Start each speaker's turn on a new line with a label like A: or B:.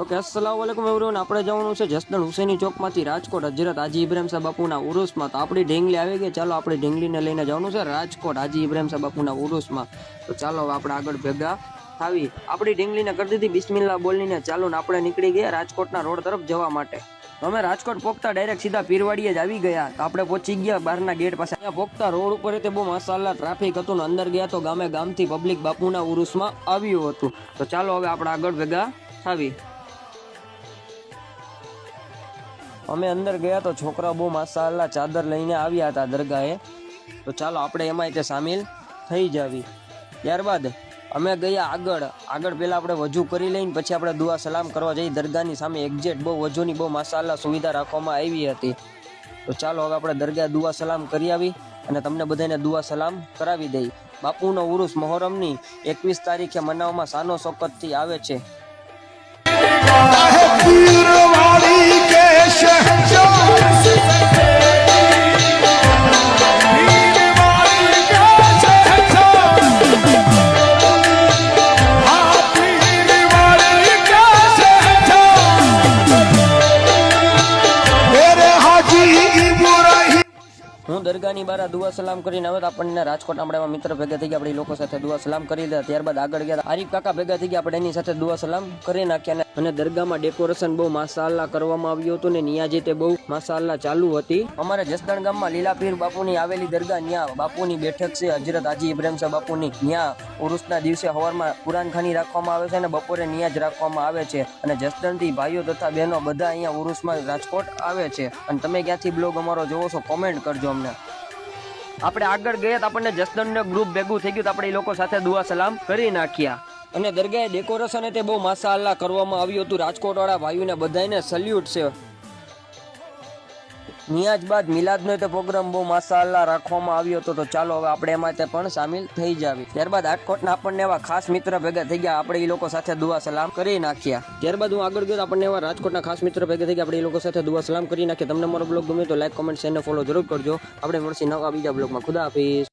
A: Okay, અસ્સલામુ અલૈકુમ everyone. આપણે જવાનું છે જસદણ હુસૈની ચોકમાંથી રાજકોટ હજરત હાજી ઇબ્રાહિમ સાહેબ બાપુના ઉરુસમાં. તો આપણી ઢીંગલી આવી ગઈ. ચાલો આપણે ઢીંગલીને લઈને જવાનું છે રાજકોટ હાજી ઇબ્રાહિમ સાહેબ બાપુના ઉરુસમાં. તો ચાલો હવે આપણે આગળ ભેગા થાવી. આપણી ઢીંગલીને કરી દીધી બિસ્મિલ્લાહ બોલીને ચાલુ ને આપણે નીકળી ગયા રાજકોટના રોડ તરફ જવા માટે. તો અમે રાજકોટ પોગતા ડાયરેક્ટ સીધા પીરવાડીએ જ આવી ગયા. તો આપણે પહોંચી ગયા બહારના ગેટ પાસે. અહીંયા પોગતા રોડ ઉપર તે બહુ માશાલ્લાહ ટ્રાફિક હતું ને અંદર ગયા તો ગામે ગામથી પબ્લિક બાપુના ઉરુસમાં આવ્યું હતું. તો ચાલો હવે આપણે આગળ ભેગા થાવી. અમે અંદર ગયા તો છોકરા બહુ માશાલ્લાહ ચાદર લઈને આવ્યા હતા દરગાહે. તો ચાલો આપણે એમાંય તે સામેલ થઈ જાવી. ત્યારબાદ અમે ગયા આગળ પહેલાં આપણે વજૂ કરી લઈને પછી આપણે દુઆ સલામ કરવા જઈ. દરગાહની સામે એક્ઝેક્ટ બહુ વજૂની બહુ માશાલ્લાહ સુવિધા રાખવામાં આવી હતી. તો ચાલો હવે આપણે દરગાહ દુઆ સલામ કરી આવી અને તમને બધાને દુઆ સલામ કરાવી દઈ. બાપુનો ઉરુસ મોહરમની 21 તારીખે મનાવવામાં શાનો શોકતથી આવે છે. હું દરગાહની બહાર દુઆ સલામ કરીને આવ્યો. આપણને રાજકોટ આપણે મિત્ર ભેગા થઈ ગયા. આપણે લોકો સાથે દુઆ સલામ કરી દીધા. ત્યારબાદ આગળ ગયા આરીફ કાકા ભેગા થઈ ગયા. આપણે એની સાથે દુઆ સલામ કરી નાખ્યા. અને દરગાહમાં ડેકોરેશન બહુ માશાલ્લાહ કરવામાં આવ્યું હતું ને નિયાજી તે બહુ માશાલ્લાહ ચાલુ હતી. અમારે જસદણ ગામમાં લીલા પીર બાપુની આવેલી દરગાહ ત્યાં બાપુની બેઠક છે હજરત હાજી ઇબ્રાહિમ સાહેબ બાપુની. ત્યાં ઉરુસના દિવસે સવારમાં કુરાન ખાની રાખવામાં આવે છે અને બપોરે નિયાજ રાખવામાં આવે છે. અને જસદણથી ભાઈઓ તથા બહેનો બધા અહીંયા ઉરુસમાં રાજકોટ આવે છે. અને તમે ક્યાંથી બ્લોગ અમારો જોવો છો કોમેન્ટ કરજો અમને. આપણે આગળ ગયા તો આપણને જસદણનો ગ્રુપ ભેગું થઈ ગયું. તો આપણે એ લોકો સાથે દુઆ સલામ કરી નાખ્યા. અને દરગાહે ડેકોરેશન તે બહુ માશાલ્લાહ કરવામાં આવ્યું હતું. રાજકોટ વાળા ભાઈઓને બધાને સલ્યુટ છે. નિયાજ બાદ મિલાદનો તે પ્રોગ્રામ બહુ માશાલ્લાહ રાખવામાં આવ્યો હતો. તો ચાલો હવે આપણે એમાં તે પણ સામેલ થઈ જાવી. ત્યારબાદ રાજકોટના આપણને એવા ખાસ મિત્ર ભેગા થઈ ગયા. આપણે એ લોકો સાથે દુઆ સલામ કરી નાખ્યા. ત્યારબાદ હું આગળ ગયો આપણને એવા રાજકોટના ખાસ મિત્ર ભેગા થઈ ગયા. આપણે એ લોકો સાથે દુઆ સલામ કરી નાખ્યા. તમને મારો બ્લોગ ગમે તો લાઈક કોમેન્ટ શેર ને ફોલો જરૂર કરજો. આપણે મળશે નવા બીજા બ્લોગમાં. ખુદા હાફિઝ.